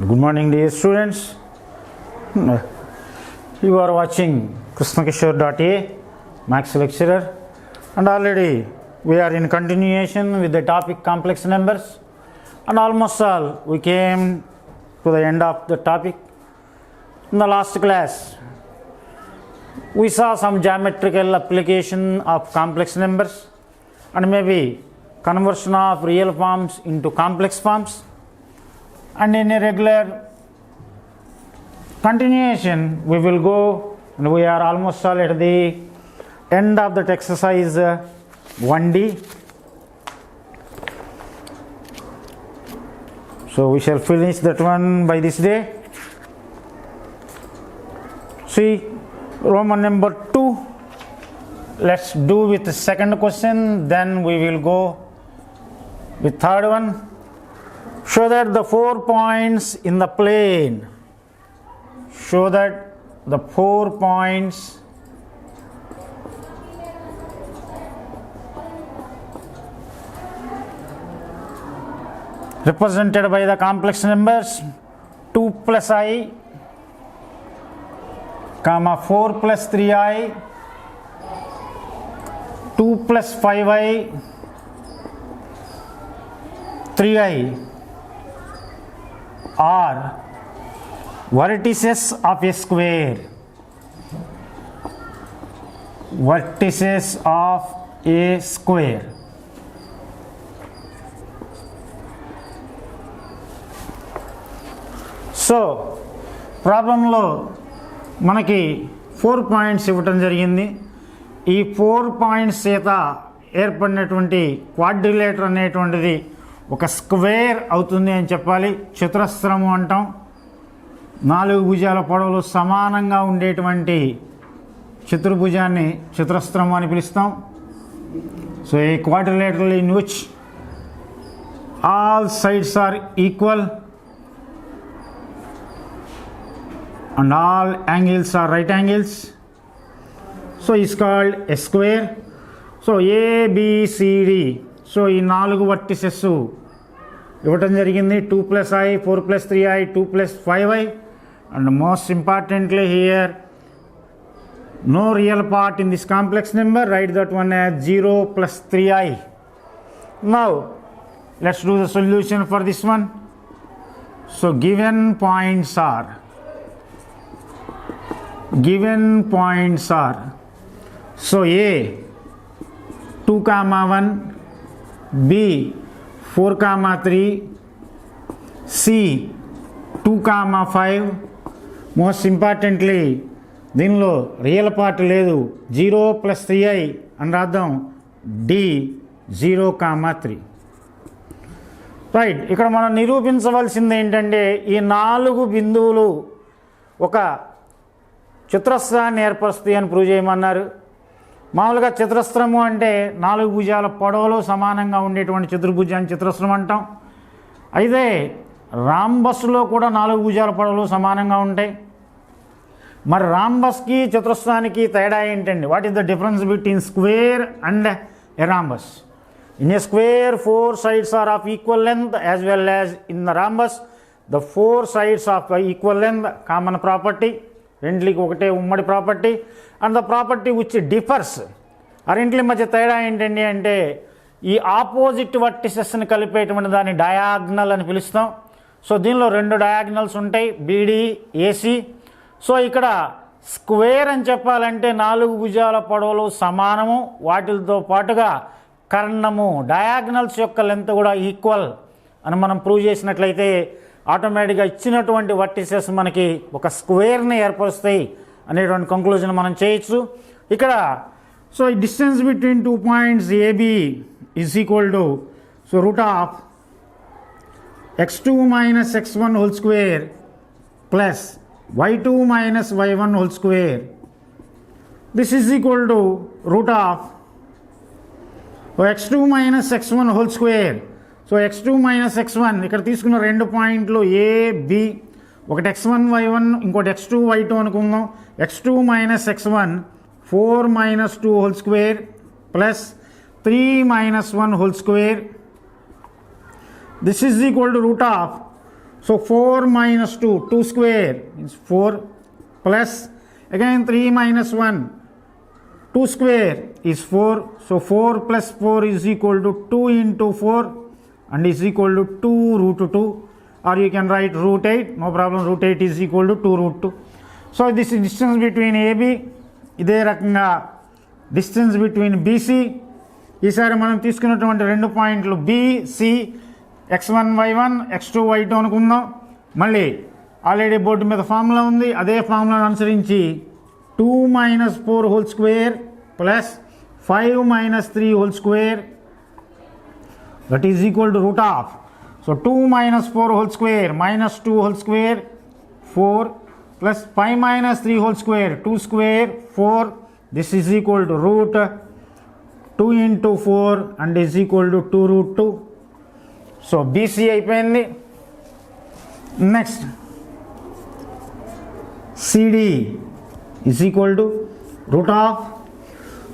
Good morning, dear students. You are watching krishnakishore.a, Max lecturer, and already we are in continuation with the topic complex numbers, and almost all we came to the end of the topic. In the last class, we saw some geometrical application of complex numbers and maybe conversion of real forms into complex forms. And in a regular continuation, we will go, and we are almost all at the end of that exercise 1D. So we shall finish that one by this day. See, Roman number 2. Let's do with the second question, then we will go with third one. Show that the 4 points in the plane, show that the 4 points represented by the complex numbers 2 plus I, comma 4 plus 3I, 2 plus 5I, 3I are vertices of a square, vertices of a square. So ప్రాబ్లంలో మనకి 4 points ఇవ్వటం జరిగింది. ఈ 4 points చేత ఏర్పడినటువంటి quadrilateral అనేటువంటిది ఒక square అవుతుంది అని చెప్పాలి. చతురస్రము అంటాం. 4 భుజాల పొడవులు సమానంగా ఉండేటువంటి చతుర్భుజాన్ని చతురస్రము అని పిలుస్తాం. So a quadrilateral in which all sides are equal and all angles are right angles, so is called a square. So A B C D, so ఈ 4 vertices ఇవ్వటం జరిగింది. 2 plus I, 4 plus 3I, 2 plus 5I, and most importantly here no real part in this complex number, write that one as 0 plus 3I. Now let's do the solution for this one. So given points are so A 2 comma 1, B 4 comma 3, C 2 comma 5. most importantly దీనిలో real part లేదు, 0 plus 3I అని రాద్దాం. D 0 comma 3. Right, ఇక్కడ మనం నిరూపించవలసింది ఏంటంటే ఈ 4 బిందువులు ఒక చతురస్రాన్ని ఏర్పరుస్తాయి అని ప్రూవ్ చేయమన్నారు. మామూలుగా చతురస్రము అంటే 4 భుజాల పొడవులు సమానంగా ఉండేటువంటి చతుర్భుజాన్ని చతురస్రం అంటాం. అయితే రాంబస్లో కూడా 4 భుజాల పొడవులు సమానంగా ఉంటాయి. మరి రాంబస్కి చతురస్రానికి తేడా ఏంటండి? What is the difference between square and a rhombus? In a square 4 sides are of equal length, as well as in the rhombus the 4 sides of equal length, common property. రెంట్లకి ఒకటే ఉమ్మడి property. And the property which differs, ఆ రెంట్ల మధ్య తేడా ఏంటండి అంటే ఈ opposite వర్టిసెస్ని కలిపేటువంటి దాన్ని diagonal అని పిలుస్తాం. సో దీనిలో 2 డయాగ్నల్స్ ఉంటాయి, బీడీ ఏసీ. సో ఇక్కడ స్క్వేర్ అని చెప్పాలంటే 4 భుజాల పొడవులు సమానము, వాటితో పాటుగా కర్ణము డయాగ్నల్స్ యొక్క లెంత్ కూడా ఈక్వల్ అని మనం ప్రూవ్ చేసినట్లయితే ఆటోమేటిక్గా ఇచ్చినటువంటి వర్టిసెస్ మనకి ఒక స్క్వేర్ని ఏర్పరుస్తాయి అనేటువంటి కంక్లూజన్ మనం చేయొచ్చు ఇక్కడ. సో ఈ distance between 2 points AB is equal to root of x2 minus x1 whole square plus y2 minus y1 whole square. This is equal to root of x2 minus x1 whole square. So x2 minus x1 ఇక్కడ తీసుకున్న 2 పాయింట్లు A B, ఒకటి x1 y1 ఇంకోటి x2 y2 అనుకుందాం. x2 minus x1 4 minus 2 whole square plus 3 minus 1 whole square. This is equal to root of So 4 minus 2, 2 square is 4 plus again 3 minus 1, 2 square is 4. So 4 plus 4 is equal to 2 into 4 and is equal to 2 root 2, or you can write root 8, no problem. Root 8 is equal to 2 root 2. So this is distance between AB. ఇదే రకంగా distance between BC. ఈసారి మనం తీసుకున్నటువంటి రెండు పాయింట్లు BC x1 y1 x2 y2 అనుకుందాం. మళ్ళీ already board మీద ఫార్ములా ఉంది, అదే ఫార్ములాను అనుసరించి 2 minus 4 whole square plus 5 minus 3 whole square, that is equal to root of. So 2 minus 4 whole square minus 2 whole square 4 plus 5 minus 3 whole square 2 square 4. This is equal to root 2 into 4 and is equal to 2 root 2. So BC అయిపోయింది. Next CD is equal to root of.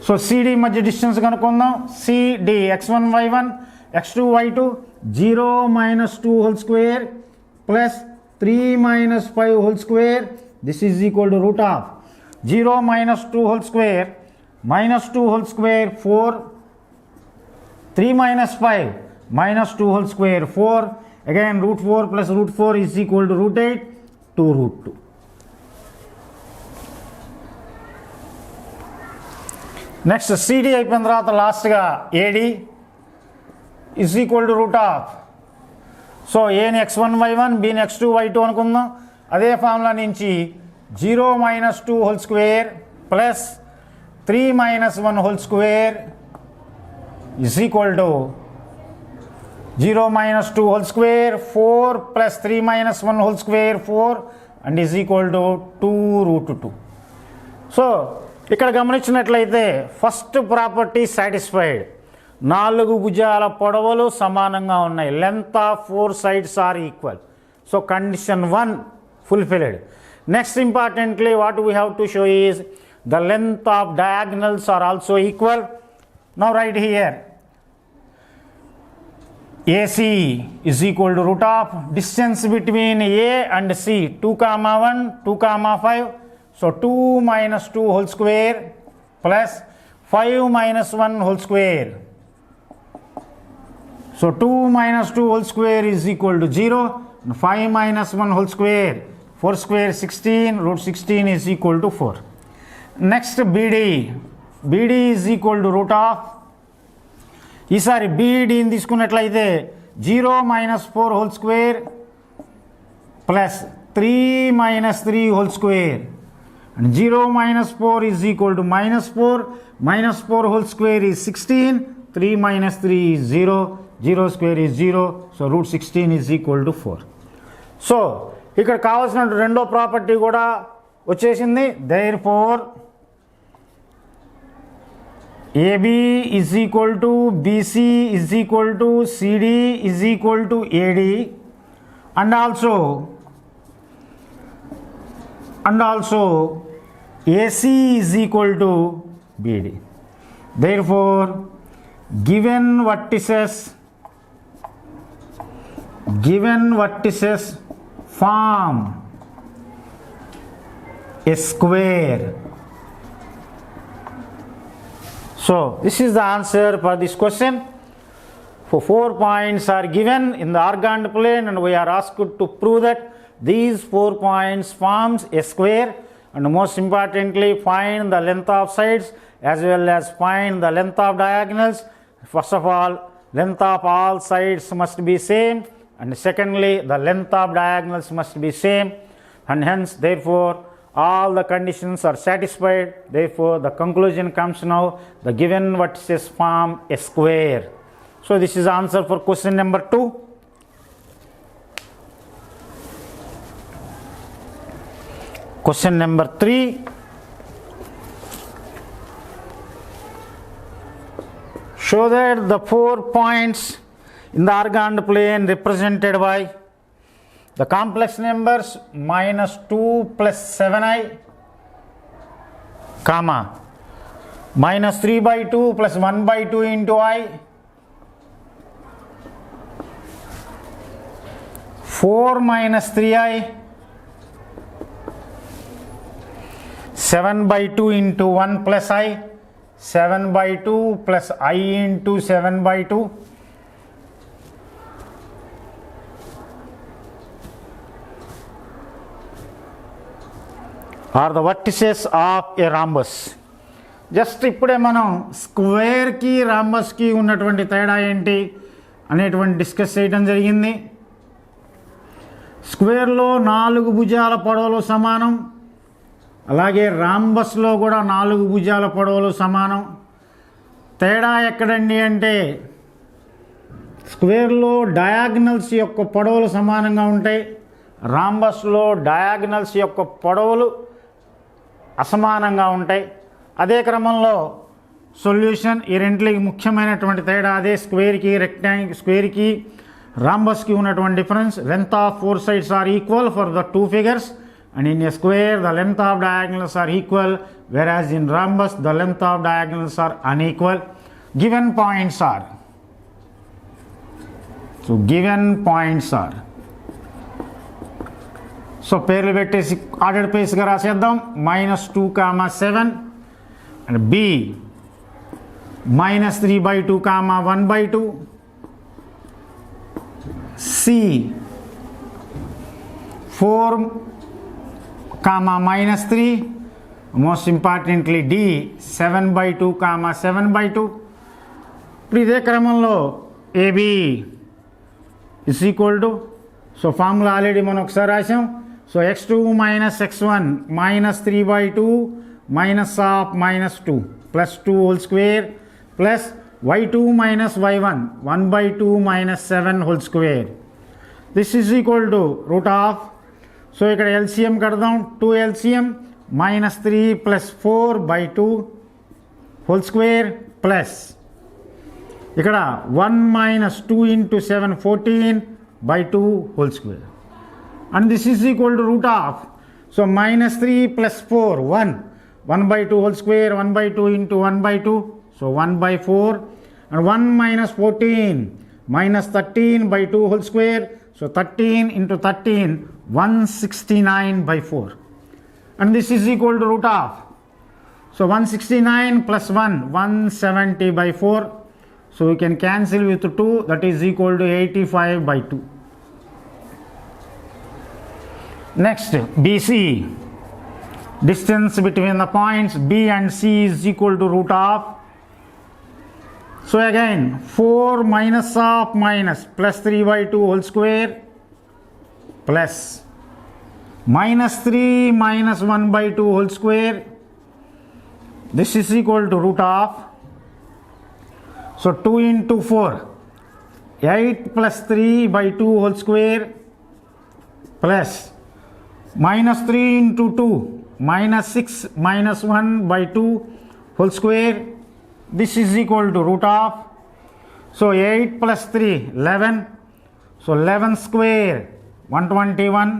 So CD మధ్య distance కనుక్కుందాం. CD x1 y1 x2 y2 0 minus 2 whole square plus 3 minus 5 whole square. This is equal to root of 0 minus 2 whole square minus 2 whole square 4, 3 minus 5 minus 2 whole square 4, again root 4 plus root 4 is equal to root 8, 2 root 2. Next CD అయిపోయిన తర్వాత లాస్ట్గా AD is equal to root of. So ఏని x1 y1 బీని x2 y2 అనుకుందాం. అదే formula నుంచి 0 minus 2 whole square plus 3 minus 1 whole square is equal to 0 minus 2 whole square 4 plus 3 minus 1 whole square 4 and is equal to 2 root 2. So ఇక్కడ గమనించినట్లయితే first property satisfied. 4 భుజాల పొడవులు సమానంగా ఉన్నాయి. Length of 4 sides are equal. So condition 1 fulfilled. Next importantly what we have to show is the length of diagonals are also equal. Now write here AC is equal to root of distance between A and C 2 comma 1 2 comma 5. So 2 minus 2 whole square plus 5 minus 1 whole square. So 2 minus 2 whole square is equal to 0 and 5 minus 1 whole square 4 square 16, root 16 is equal to 4. Next BD is equal to root of. ఈసారి BDని తీసుకున్నట్లయితే 0 minus 4 whole square plus 3 minus 3 whole square and 0 minus 4 is equal to minus 4 whole square is 16, 3 minus 3 is 0, 0 square is 0, so root 16 is equal to 4. So ఇక్కడ కావాల్సిన రెండో property కూడా వచ్చేసింది. Therefore AB is equal to BC is equal to CD is equal to AD and also AC is equal to BD. Therefore given vertices form a square. So this is the answer for this question. For 4 points are given in the organed plane and we are asked to prove that these 4 points forms a square, and most importantly find the length of sides as well as find the length of diagonals. First of all, length of all sides must be same, and secondly the length of diagonals must be same, and hence therefore all the conditions are satisfied. Therefore the conclusion comes now, the given vertices form a square. So this is the answer for question number 2. Question number 3. Show that the 4 points in the organed plane represented by the complex numbers minus 2 plus 7i, comma minus 3 by 2 plus 1 by 2 into I, 4 minus 3i, 7 by 2 into 1 plus I, 7 by 2 plus I into 7 by 2. Are the vertices of a rhombus. Just ఇప్పుడే మనం స్క్వేర్కి రాంబస్కి ఉన్నటువంటి తేడా ఏంటి అనేటువంటి discuss చేయడం జరిగింది. స్క్వేర్లో 4 భుజాల పొడవులు సమానం, అలాగే రాంబస్లో కూడా 4 భుజాల పొడవులు సమానం. తేడా ఎక్కడండి అంటే స్క్వేర్లో డయాగ్నల్స్ యొక్క పొడవులు సమానంగా ఉంటాయి, రాంబస్లో డయాగ్నల్స్ యొక్క పొడవులు అసమానంగా ఉంటాయి. అదే క్రమంలో సొల్యూషన్ ఈ రెంట్లకి ముఖ్యమైనటువంటి తేడా అదే. స్క్వేర్కి రాంబస్కి ఉన్నటువంటి difference, length of 4 sides are equal for the 2 figures, and in a square the length of diagonals are equal, whereas in rhombus the length of diagonals are unequal. Given points are, so given points are, so పేర్లు పెట్టేసి order పేస్గా రాసేద్దాం. -2, 7 and B -3/2, 1/2, C 4, -3, most importantly D 7/2, 7/2. ఇప్పుడు ఇదే క్రమంలో AB is equal to, so formula already మనం ఒకసారి రాసాం. So x2 minus x1 -3/2 minus of -2 plus 2 whole square plus y2 minus y1 1/2 minus 7 whole square. This is equal to root of, so ఇక్కడ LCM కడదాం. 2 LCM -3 plus 4/2 whole square plus ఇక్కడ 1 minus 2 into 7 14/2 whole square, and this is equal to root of, so -3 plus 4 1/2 whole square, 1/2 into 1/2, so 1/4, and 1 minus 14 minus 13/2 whole square, so 13 into 13 169/4, and this is equal to root of, so 169 plus 1 170/4, so we can cancel with 2, that is equal to 85/2. Next, BC, distance between the points B and C is equal to root of, so again 4 minus of minus plus 3/2 whole square plus -3 minus 1/2 whole square, this is equal to root of, so 2 into 4 8 plus 3/2 whole square plus -3 into 2 -6 minus 1/2 whole square, this is equal to root of, so 8 plus 3 11, so 11 square 121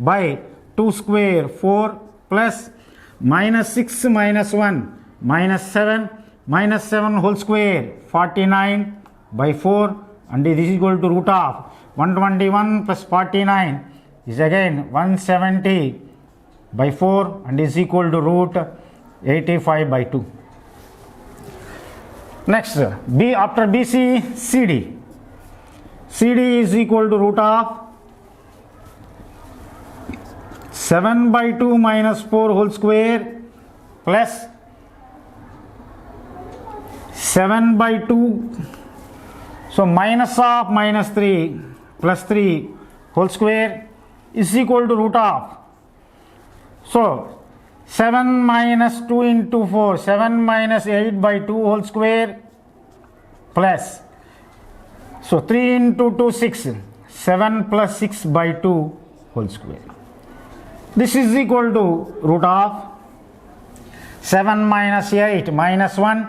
by 2 square 4 plus -6 minus 1 -7 whole square 49/4, and this is equal to root of 121 plus 49 is again 170/4, and is equal to root 85/2. Next, B after BC, CD. CD is equal to root of 7/2 minus 4 whole square plus 7/2, so minus of -3 plus 3 whole square is equal to root of, so 7 minus 2 into 4 7 minus 8/2 whole square plus, so 3 into 2 6 7 plus 6/2 whole square, this is equal to root of 7 minus 8 minus 1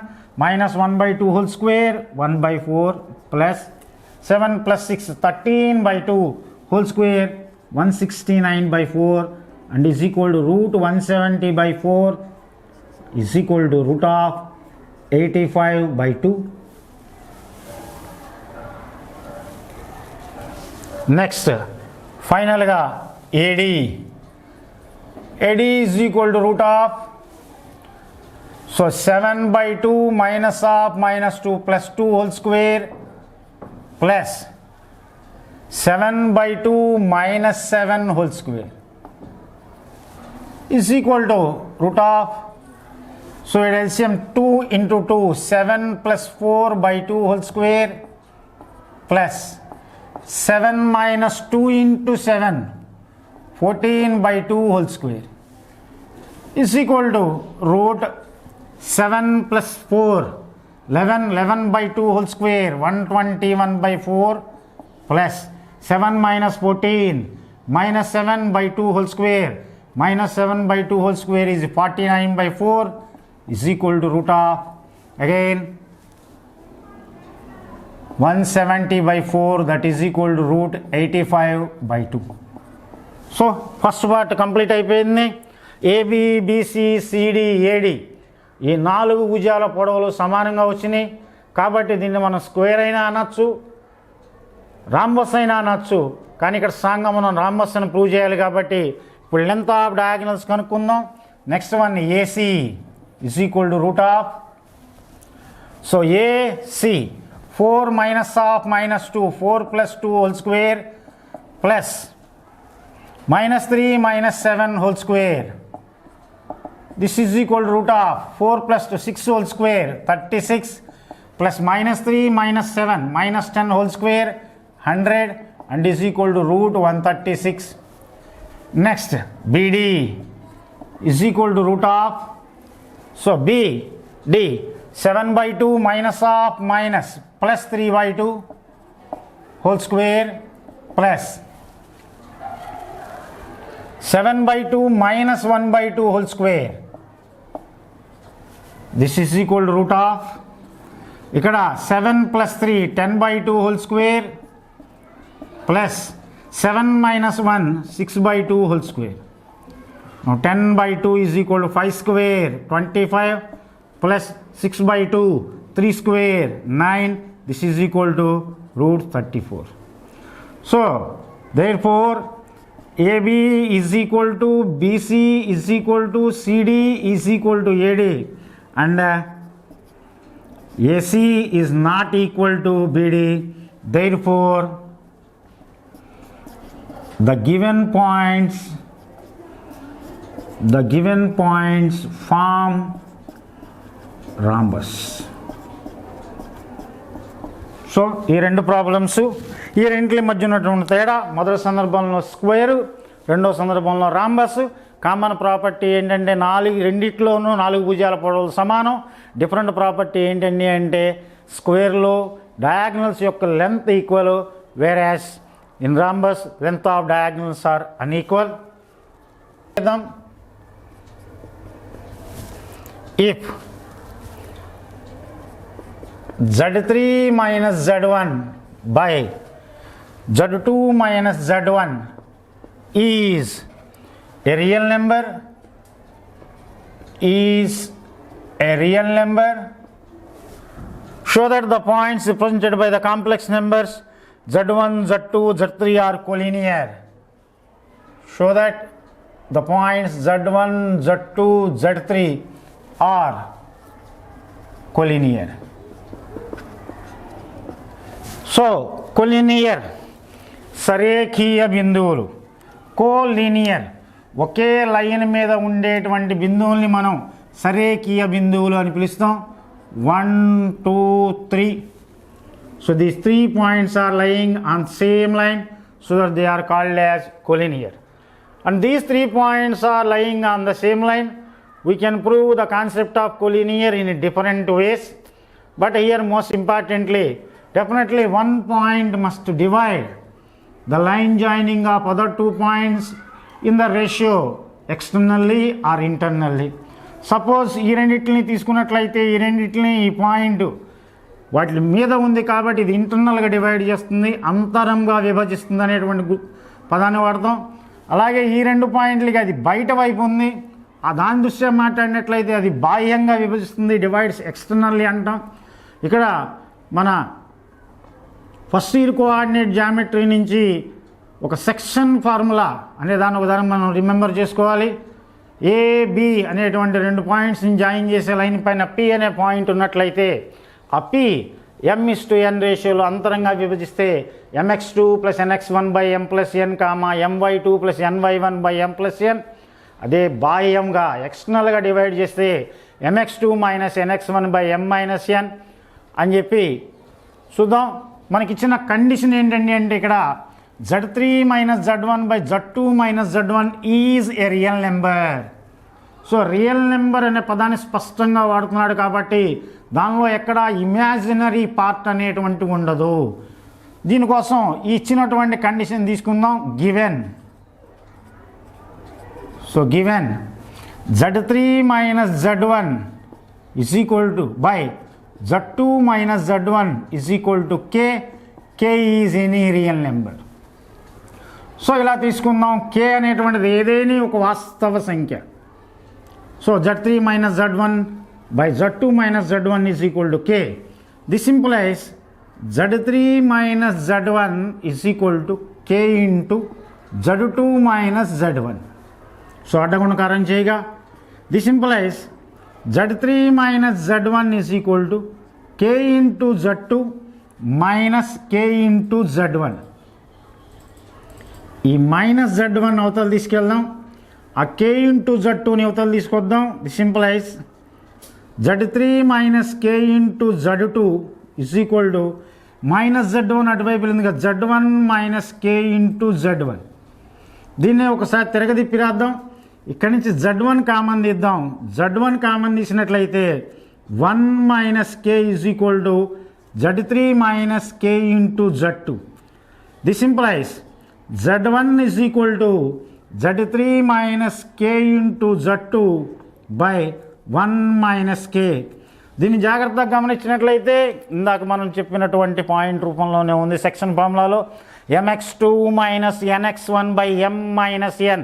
minus 1/2 whole square 1/4 plus 7 plus 6 13/2 whole square 169/4, and is equal to root 170/4 is equal to root of 85/2. Next, ఫైనల్గా AD is equal to root of, so 7/2 minus of -2 plus 2 whole square plus 7/2 minus 7 whole square is equal to root of, so it LCM 2 into 2, 7 plus 4/2 whole square plus 7 minus 2 into 7, 14/2 whole square is equal to root 7 plus 4, 11/2 whole square, 121/4 plus 7 minus 14 minus 7/2 whole square minus 7/2 whole square is 49/4 is equal to root of, again 170/4, that is equal to root 85/2. So first part complete అయిపోయింది. AB BC CD AD ఈ 4 భుజాల పొడవులు సమానంగా వచ్చినాయి కాబట్టి దీన్ని మనం square అయినా అనొచ్చు, రాంబస్ అయినా అనొచ్చు. కానీ ఇక్కడ స్ట్రాంగ్గా మనం రాంబస్ అని ప్రూవ్ చేయాలి కాబట్టి ఇప్పుడు లెంత్ ఆఫ్ డయాగ్నల్స్ కనుక్కుందాం. Next one AC is equal to root of, so AC 4 minus of -2, 4 plus 2 whole square plus -3 minus 7 whole square. This is equal to root of 4 plus 2, 6 whole square, 36 plus -3 minus 7 minus 10 whole square, 100 and is equal to root 136. Next BD is equal to root of, so BD 7/2 minus of minus plus 3/2 whole square plus 7/2 minus 1/2 whole square. This is equal to root of, ఇక్కడ 7 plus 3 10/2 whole square plus 7 minus 1 6/2 whole square. Now 10/2 is equal to 5 square 25 plus 6/2 3 square 9, this is equal to root 34. So therefore AB is equal to BC is equal to CD is equal to AD and AC is not equal to BD. Therefore the given points form rhombus. So ఈ 2 problems, ఈ రెంట్ల మధ్య ఉన్నటువంటి తేడా, మొదటి సందర్భంలో square, రెండో సందర్భంలో rhombus. Common property ఏంటంటే రెండిట్లోనూ 4 భుజాల పొడవులు సమానం. డిఫరెంట్ ప్రాపర్టీ ఏంటండి అంటే స్క్వేర్లో డయాగ్నల్స్ యొక్క length equal, whereas in rhombus length of diagonals are unequal. If Z3 minus Z1 by Z2 minus Z1 is a real number, show that the points represented by the complex numbers Z1, Z2, Z3 are collinear. Show that the points Z1, Z2, Z3 are collinear. So collinear సరేఖీయ బిందువులు, collinear ఒకే line మీద ఉండేటువంటి బిందువుల్ని మనం సరేఖీయ బిందువులు అని పిలుస్తాం. 1, 2, 3. So these 3 points are lying on same line, so that they are called as collinear. And these 3 points are lying on the same line. We can prove the concept of collinear in different ways, but here most importantly, definitely one point must divide the line joining of other 2 points in the ratio externally or internally. Suppose ఈ రెండిట్లని తీసుకున్నట్లయితే ఈ రెండిట్లని ఈ point వాటి మీద ఉంది కాబట్టి ఇది ఇంటర్నల్గా డివైడ్ చేస్తుంది, అంతరంగా విభజిస్తుంది అనేటువంటి పదాన్ని వాడతాం. అలాగే ఈ 2 పాయింట్లకి అది బయట వైపు ఉంది, దాని దృష్ట్యా మాట్లాడినట్లయితే అది బాహ్యంగా విభజిస్తుంది, డివైడ్స్ ఎక్స్టర్నల్లీ అంటాం. ఇక్కడ మన ఫస్ట్ ఇయర్ కోఆర్డినేట్ జామెట్రీ నుంచి ఒక సెక్షన్ ఫార్ములా అనే దాని ఉదాహరణ మనం రిమెంబర్ చేసుకోవాలి. ఏబి అనేటువంటి 2 పాయింట్స్ని జాయిన్ చేసే లైన్ పైన పి అనే పాయింట్ ఉన్నట్లయితే ఆ పి m:n రేషియోలో అంతరంగా విభజిస్తే mx2 + nx1/m+n, my2 + ny1/m+n. అదే బాహ్యంగా ఎక్స్టర్నల్గా డివైడ్ చేస్తే mx2 - nx1/m-n అని చెప్పి చూద్దాం. మనకిచ్చిన కండిషన్ ఏంటండి అంటే ఇక్కడ z3 - z1/z2 - z1 is a real number. So real number అనే పదాన్ని స్పష్టంగా వాడుతున్నాడు కాబట్టి దానిలో ఎక్కడ ఇమాజినరీ పార్ట్ అనేటువంటి ఉండదు. దీనికోసం ఇచ్చినటువంటి కండిషన్ తీసుకుందాం. Given z3 - z1 = z2 - z1 = k is any real number. So ఇలా తీసుకుందాం. k అనేటువంటిది ఏదేని ఒక వాస్తవ సంఖ్య. So z3 - z1/z2 - z1 = k. This implies z3 - z1 = k into z2 - z1. So అడ్డగుణకారం చేయగా this implies z3 - z1 = k into z2 minus k into z1. ఈ minus z1 అవతల తీసుకెళ్దాం, ఆ k into z2ని అవతల తీసుకొద్దాం. This implies z3 - k into z2 = minus z1 అటువైపు వెళ్ళింది కదా, z1 - k into z1. దీన్నే ఒకసారి తిరగదిప్పి రాద్దాం. ఇక్కడి నుంచి z1 కామన్ తీద్దాం. z1 కామన్ తీసినట్లయితే 1 - k = z3 - k into z2. This implies z1 = z3 - k into z2 1 - k. దీన్ని జాగ్రత్తగా గమనించినట్లయితే ఇందాక మనం చెప్పినటువంటి పాయింట్ రూపంలోనే ఉంది section ఫార్ములాలో. mx2 - nx1/m-n.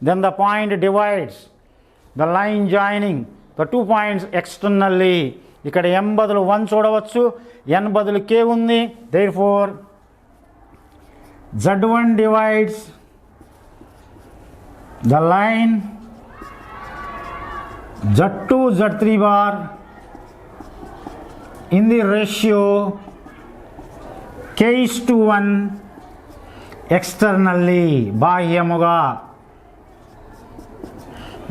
Then the point divides the line joining the 2 points externally. ఇక్కడ m బదులు 1 చూడవచ్చు, n బదులు k ఉంది. Therefore z1 divides the line z2 z3 bar in the ratio k:1 externally, బాహ్యముగా.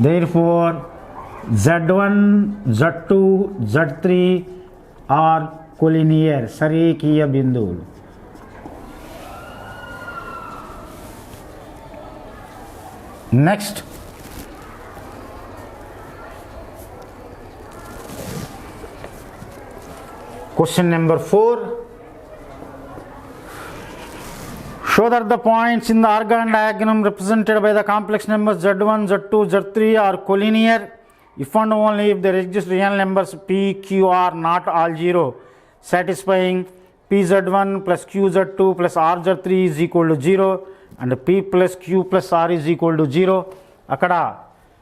Therefore z1 z2 z3 are collinear, సరేకీయ బిందువులు. Next question number 4. Show that the points in the organ diagram represented by the complex numbers z1, z2, z3 are collinear if and only if there exist real numbers p, q are not all 0, satisfying pz1 plus qz2 plus rz3 is equal to 0 and p plus q plus r is equal to 0. అక్కడ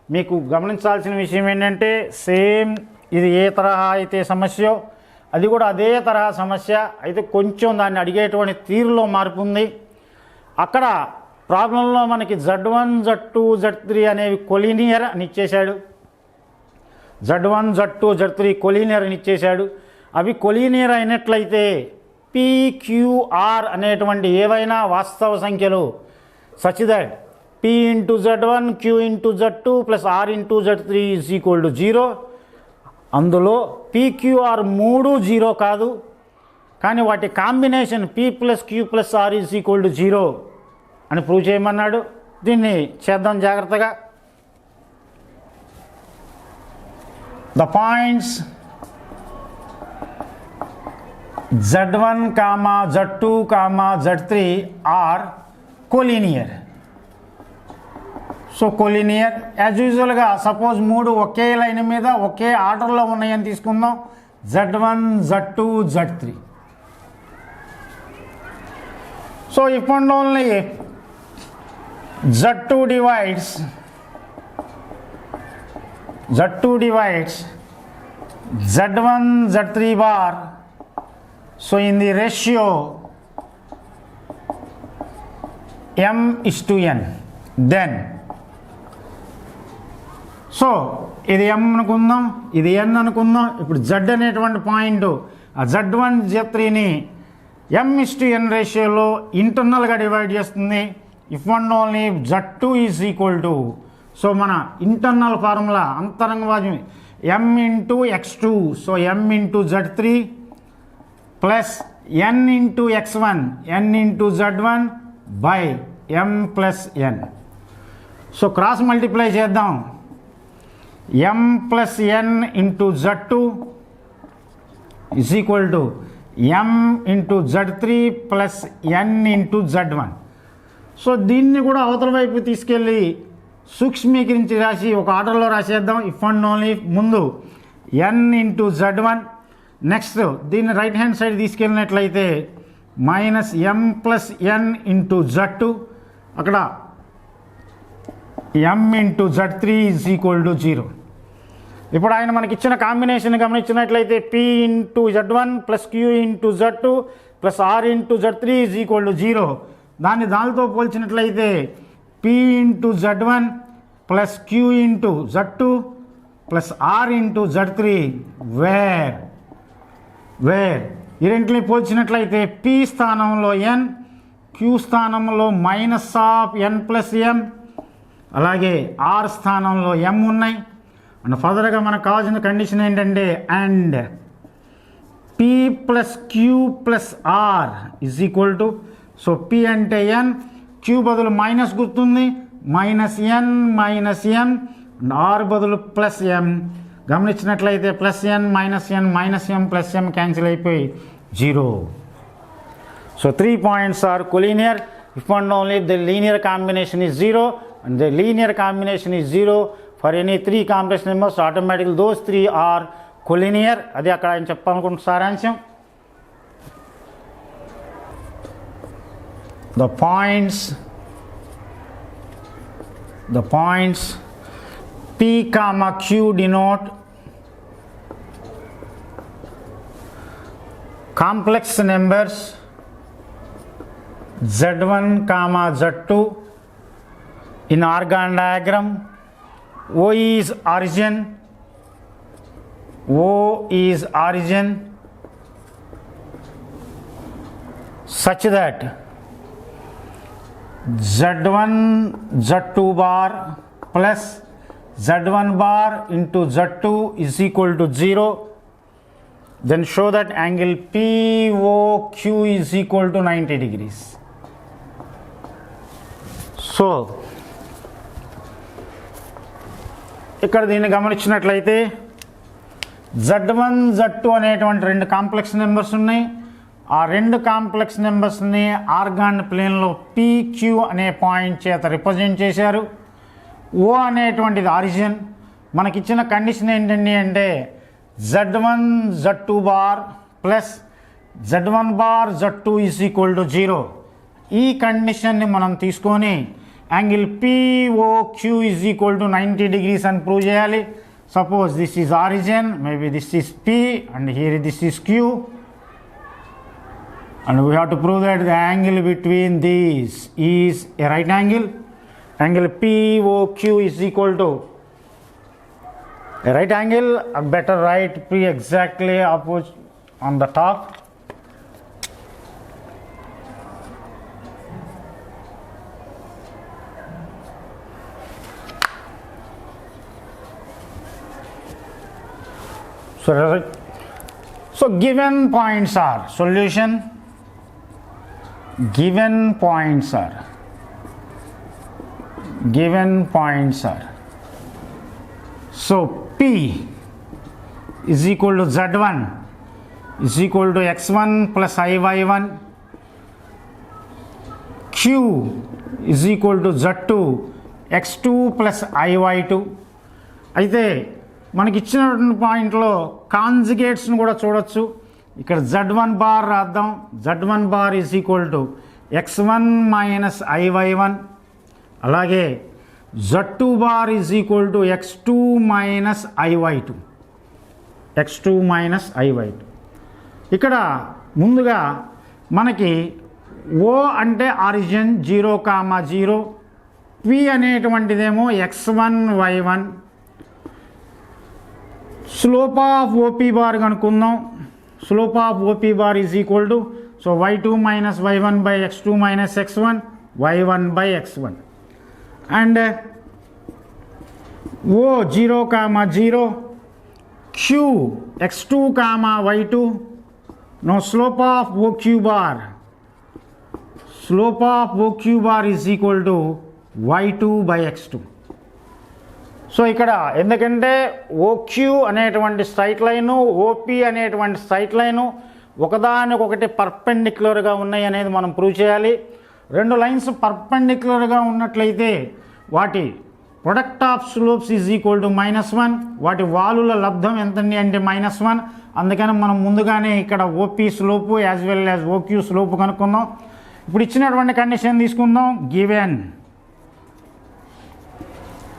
మీకు గమనించాల్సిన విషయం ఏంటంటే same ఇది ఏ తరహా అయితే సమస్య అది కూడా అదే తరహా సమస్య అయితే కొంచెం దాన్ని అడిగేటువంటి తీరులో మార్పు ఉంది. అక్కడ ప్రాబ్లంలో మనకి z1 z2 z3 అనేవి కొలీనియర్ అని ఇచ్చేశాడు. z1 z2 z3 కొలీనియర్ అని ఇచ్చేశాడు. అవి కొలీనియర్ అయినట్లయితే pqr అనేటువంటి ఏవైనా వాస్తవ సంఖ్యలు such that p into z1 q into z2 plus r into z3 is equal to 0. అందులో pqr 3 0 కాదు, కానీ వాటి combination p plus q plus r is equal to 0 అని ప్రూవ్ చేయమన్నాడు. దీన్ని చేద్దాం జాగ్రత్తగా. The points z1, z2, z3 are collinear. So collinear as యూజువల్గా సపోజ్ 3 ఒకే లైన్ మీద ఒకే ఆర్డర్లో ఉన్నాయని తీసుకుందాం. z1, z2, z3. So if and only z2 divides z1 z3 bar, so in the ratio m/n. Then so ఇది m అనుకుందాం, ఇది n అనుకుందాం. ఇప్పుడు z అనేటువంటి పాయింట్ ఆ z1 z3ని m/n రేషియోలో ఇంటర్నల్గా డివైడ్ చేస్తుంది. If and only z2 is equal to, so మన ఇంటర్నల్ ఫార్ములా అంతరంగవాదం m/x2, so m/z3 plus n/x1, n/z1 by m+n. So cross multiply చేద్దాం. m+n into z2 is equal to m/z3 plus n/z1. So దీన్ని కూడా అవతల వైపు తీసుకెళ్ళి సూక్ష్మీకరించి రాసి ఒక ఆర్డర్లో రాసేద్దాం. ఇఫ్ అండ్ ఓన్లీ ముందు n/z1, నెక్స్ట్ దీన్ని రైట్ హ్యాండ్ సైడ్ తీసుకెళ్ళినట్లయితే మైనస్ m+n ఇంటూ z2, అక్కడ m/z3 ఈజ్ ఈక్వల్ టు 0. ఇప్పుడు ఆయన మనకి ఇచ్చిన కాంబినేషన్ గమనించినట్లయితే p/z1 plus q/z2 plus r/z3 is equal to 0. దానితో పోల్చినట్లయితే p/z1 plus q/z2 plus r/z3 wear ఈ రెంటిని పోల్చినట్లయితే p స్థానంలో n, q స్థానంలో -n+m, అలాగే r స్థానంలో m ఉన్నాయి. అండ్ ఫర్దర్గా మనకు కావాల్సిన కండిషన్ ఏంటంటే and p plus q plus r is equal to, so p అంటే n, q బదులు మైనస్ గుర్తుంది, -n -m, r బదులు +m. గమనించినట్లయితే +n -m +m క్యాన్సిల్ అయిపోయి 0. So 3 points are collinear if and only if the linear combination is 0, and the linear combination is 0 for any 3 complex numbers, automatically those 3 are collinear. అది అక్కడ ఆయన చెప్పాలనుకుంటున్న సారాంశం. The points p, q denote complex numbers z1, z2 in organ diagram. O is origin such that z1 z2 bar plus z1 bar into z2 is equal to 0. Then show that angle POQ is equal to 90 degrees. So ఇక్కడ దీన్ని గమనించినట్లయితే z1 z2 అనేటువంటి 2 complex numbers ఉన్నాయి. ఆ 2 complex నెంబర్స్ని organ ప్లేన్లో PQ అనే point చేత represent చేశారు. O అనేటువంటిది ఆరిజిన్. మనకిచ్చిన కండిషన్ ఏంటండి అంటే z1 z2 bar plus z1 bar z2 is equal to 0. ఈ కండిషన్ని మనం తీసుకొని angle POQ is equal to 90 degrees అని ప్రూవ్ చేయాలి. Suppose this is origin, maybe this is P and here this is Q, and we have to prove that the angle between these is a right angle. Angle POQ is equal to a right angle. Better write P exactly opposite on the top. So given points are solution. Given points are so P is equal to Z1 is equal to X1 plus IY1, Q is equal to Z2 X2 plus IY2. అయితే మనకి ఇచ్చినటువంటి పాయింట్లో కాంజుగేట్స్ని కూడా చూడొచ్చు. ఇక్కడ Z1 bar రాద్దాం. Z1 bar is equal to X1 minus IY1, అలాగే Z2 bar is equal to X2 minus IY2. ఇక్కడ ముందుగా మనకి ఓ అంటే ఆరిజిన్ 0, 0, పి అనేటువంటిదేమో x1 y1, slope of OP bar కనుక్కుందాం. Slope of OP bar is equal to so y2 minus y1 by x2 minus x1 y1 by x1 and O 0, 0, Q x2, y2. Now slope of OQ bar, slope of OQ bar is equal to y2 by x2. So ఇక్కడ ఎందుకంటే OQ అనేటువంటి straight line, OP అనేటువంటి straight line ఒకదానికొకటి పర్పెండిక్యులర్గా ఉన్నాయి అనేది మనం prove చేయాలి. రెండు లైన్స్ పర్పెండిక్యులర్గా ఉన్నట్లయితే వాటి product of slopes is equal to -1. వాటి వాలుల లబ్ధం ఎంతండి అంటే -1. అందుకని మనం ముందుగానే ఇక్కడ OP slope as well as OQ slope కనుక్కుందాం. ఇప్పుడు ఇచ్చినటువంటి కండిషన్ తీసుకుందాం. గివెన్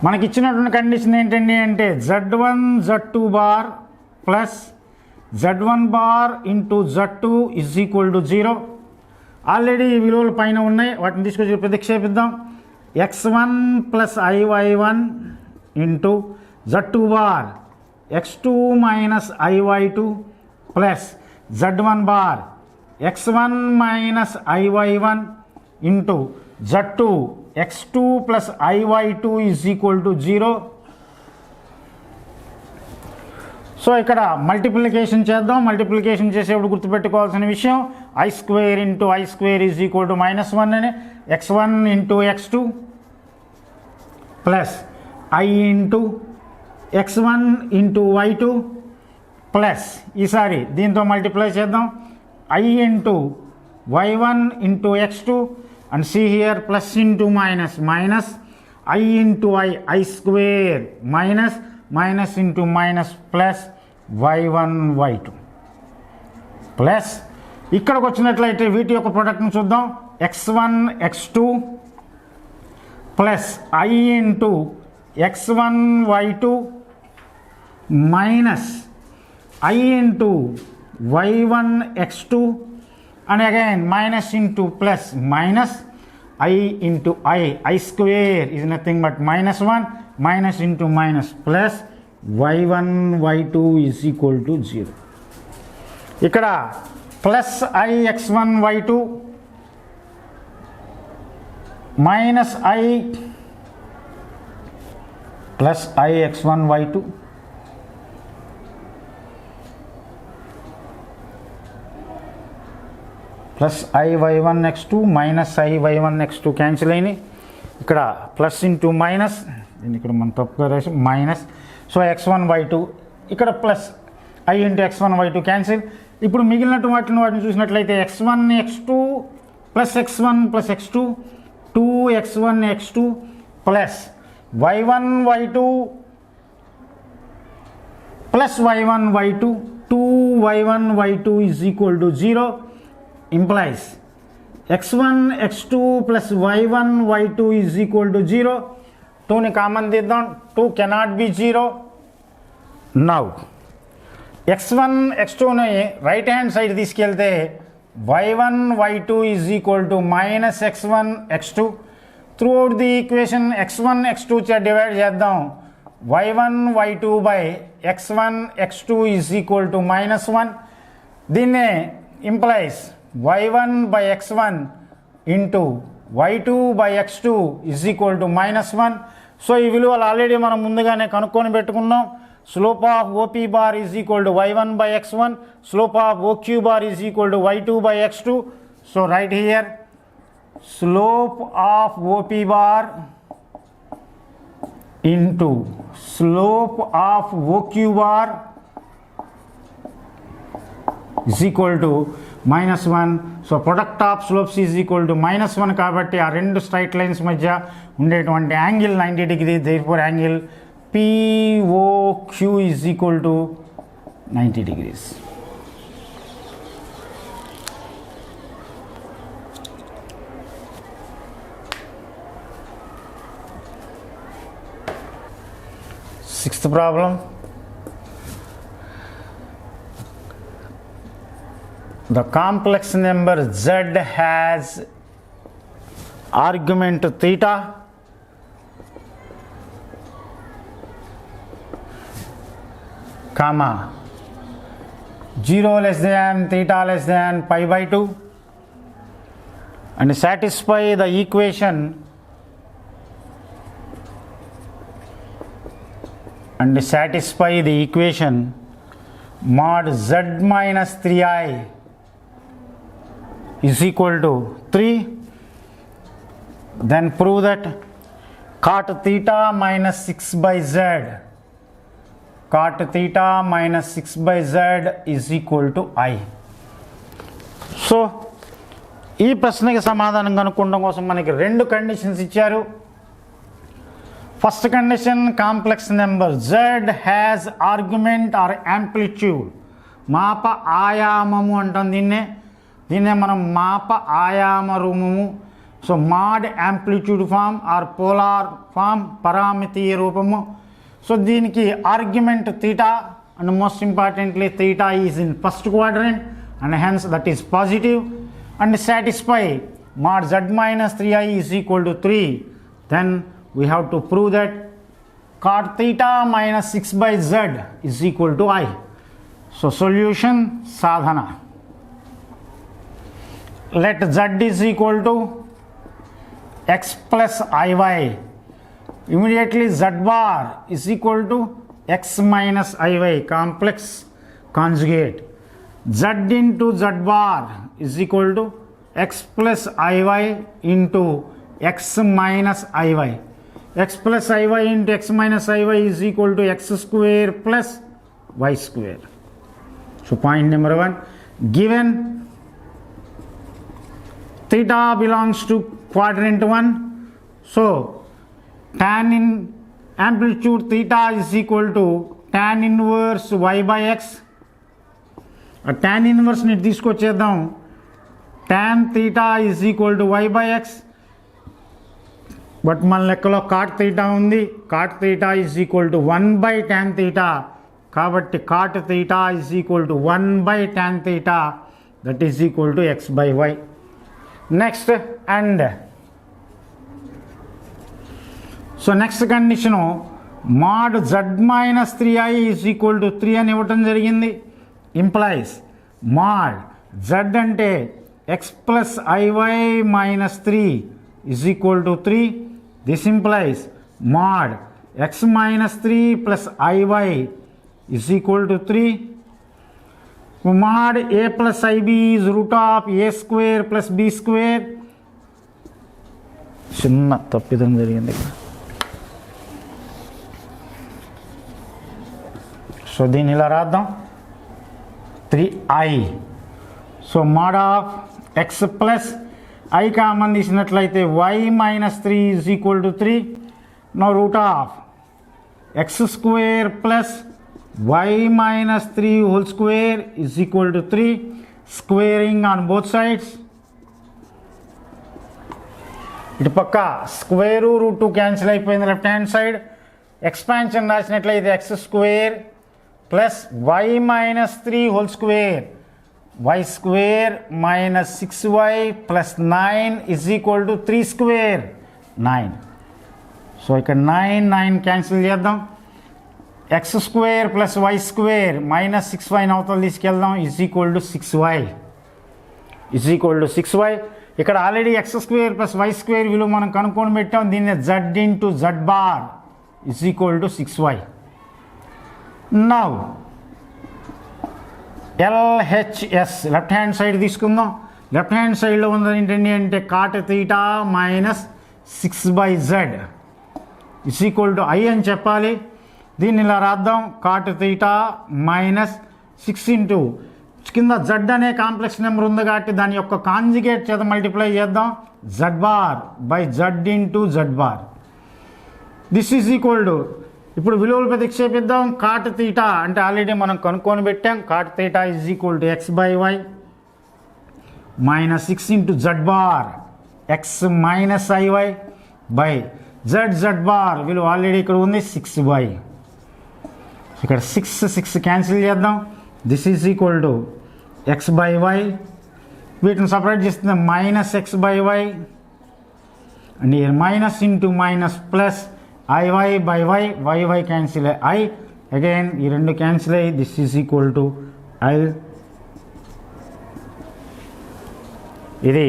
మనకి ఇచ్చినటువంటి కండిషన్ ఏంటండి అంటే Z1 Z2 bar plus Z1 bar into Z2 is equal to 0. Already ఈ విలువలు పైన ఉన్నాయి, వాటిని తీసుకొచ్చి ప్రతిక్షేపిద్దాం. x1 plus iy1 into Z2 bar x2 minus iy2 plus Z1 bar x1 minus iy1 into Z2 x2 plus iy2 is equal to 0. So ఇక్కడ multiplication చేద్దాం. Multiplication చేసేప్పుడు గుర్తుపెట్టుకోవాల్సిన విషయం i² into i² is equal to -1 అని x1 into x2 plus i into x1 into y2 plus ఈసారి దీంతో multiply చేద్దాం i into y1 into x2 and see here plus into minus minus i into i² minus minus into minus plus y1 y2 plus ఇక్కడికి వచ్చినట్లయితే వీటి యొక్క ప్రోడక్ట్ని చూద్దాం. x1 x2 plus i into x1 y2 minus i into y1 x2 and again minus into plus minus i into i² is nothing but -1 minus into minus plus y1 y2 is equal to 0. ఇక్కడ plus i x1 y2 minus i plus i x1 y2 plus i y1 x2 minus i y1 x2 cancel అయినాయి. ఇక్కడ plus into minus, దీన్ని ఇక్కడ మనం తప్పుగా రాసి minus. So x1 y2 ఇక్కడ plus i into x1 y2 cancel. ఇప్పుడు మిగిలినట్టు వాటిని చూసినట్లయితే x1 x2 plus x1 plus x2 2x1 x2 plus y1 y2 plus y1 y2 2y1 y2 is equal to 0 implies x1 x2 plus y1 y2 is equal to 0. 2ని common తీద్దాం. 2 cannot be 0. Now x1 x2ని right hand side తీసుకెళ్తే y1 y2 is equal to minus x1 x2. Throughout the equation x1 x2 చే divide చేద్దాం. y1 y2 by x1 x2 is equal to -1. దీన్నే implies y1 by x1 into y2 by x2 is equal to -1. So ఈ విలువలు already మనం ముందుగానే కనుక్కొని పెట్టుకున్నాం. Slope of OP bar is equal to y1 by x1, slope of OQ bar is equal to y2 by x2. So right here slope of OP bar into slope of OQ bar is equal to -1. So product of slopes is equal to -1 కాబట్టి ఆ రెండు straight lines మధ్య ఉండేటువంటి angle 90 degree. Therefore angle POQ is equal to 90 degrees. Sixth problem. the complex number z has argument theta comma 0 less than theta less than pi by 2 and satisfy the equation mod z minus 3i is equal to 3. Then prove that cot theta minus 6 by z is equal to I. సో ఈ ప్రశ్నకి సమాధానం కనుక్కోవడం కోసం మనకి రెండు conditions ఇచ్చారు. First condition, complex number z has argument or amplitude, మాప ఆయామము అంటాం దీన్నే మనం మాప ఆయామ రూపము. So mod amplitude form or polar form, పరామితీయ రూపము. సో దీనికి ఆర్గ్యుమెంట్ theta and most importantly theta is in first quadrant and hence that is positive and satisfy mod z minus 3i is equal to 3. Then we have to prove that cot theta minus 6 by z is equal to I. So solution sadhana. Let z is equal to x plus iy. Immediately z bar is equal to x minus iy, complex conjugate. Z into z bar is equal to x plus iy into x minus iy. X plus iy into x minus iy is equal to x square plus y square. So point number 1, given theta belongs to quadrant 1, so tan in amplitude theta is equal to tan inverse y by x. A tan inverse ni తీసుకొచ్చేద్దాం. tan theta is equal to y by x, but మన లెక్కలో cot theta ఉంది. cot theta is equal to 1 by tan theta, కాబట్టి cot theta is equal to 1 by tan theta, that is equal to x by y. Next, and so next condition mod z minus 3i is equal to 3 అని ఇవ్వటం జరిగింది. Implies mod z అంటే x plus iy minus 3 is equal to 3. This implies mod x minus 3 plus iy is equal to 3. Mod a plus ib is root of a square plus b square. చిన్న తప్పిదం జరిగింది ఇక్కడ. So దీన్ని ఇలా రాద్దాం, 3i. So mod of x plus i common తీసినట్లయితే y minus 3 is equal to 3. Now root of x square plus y minus 3 whole square is equal to 3. Squaring on both sides. ఇటు పక్క square root 2 cancel అయిపోయింది left hand side. Expansion రాసినట్లయితే x square plus y minus 3 whole square, y square minus 6y plus 9 is equal to 3 square 9. So ఇక్కడ 9 cancel చేద్దాం. x square plus y square minus 6y అవతల తీసుకెళ్దాం, is equal to 6y. ఇక్కడ already x square plus y square విలువ మనం కనుక్కొని పెట్టాం. దీన్ని z into z bar is equal to 6y. Now LHS left hand side తీసుకుందాం. లెఫ్ట్ హ్యాండ్ సైడ్లో ఉన్నది ఏంటండి అంటే cot theta minus 6/z is equal to I అని చెప్పాలి. దీన్ని ఇలా రాద్దాం, cot theta మైనస్ 6 ఇంటూ కింద z అనే కాంప్లెక్స్ నెంబర్ ఉంది కాబట్టి దాని యొక్క కాంజుగేట్ చేత మల్టిప్లై చేద్దాం, z bar by z into z bar. This is equal to, ఇప్పుడు విలువలు ప్రతిక్షేపిద్దాం. cot theta అంటే ఆల్రెడీ మనం కనుక్కొని పెట్టాం. cot theta is equal to x by y minus 6 into z bar x minus iy by z bar విలువ already ఇక్కడ ఉంది 6y. ఇక్కడ 6 క్యాన్సిల్ చేద్దాం. This is equal to x by y, వీటిని సపరేట్ చేస్తుంది minus x by y, and year minus into minus plus i y by y, y cancel i, again ఈ రెండు cancel అయ్యి this is equal to I. ఇది